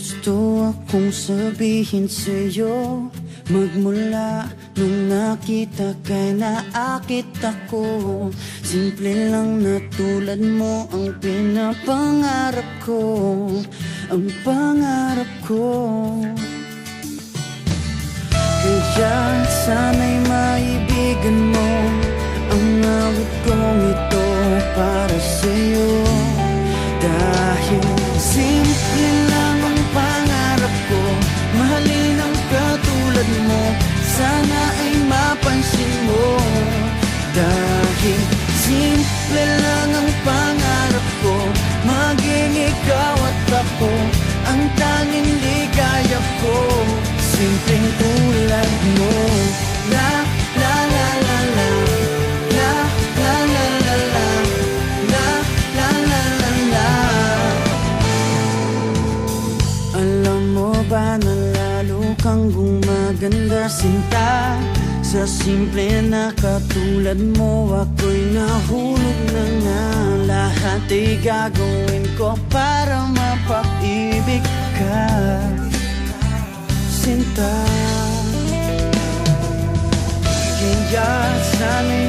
gusto akong sabihin sa'yo, magmula nung nakita kay naakit ako. Simple lang na tulad mo ang pinapangarap ko, ang pangarap ko. Kaya sana'y maibigan mo ang awit kong ito para sa'yo. Dahil simple lang ang pangarap ko, mahalin ang katulad mo, sana ay mapansin mo. Dahil simple lang ang pangarap ko, maging ikaw at ako ang tanging ligaya ko. Simpleng tulad mo. La la la la la, la la la la la, la la la la la. Alam mo ba na lalo kang gumaganda, sinta, sa simple na katulad mo. Ako'y nahulog na nga, lahat ay gagawin ko para mapag-ibig ka, sinta. Kaya sana'y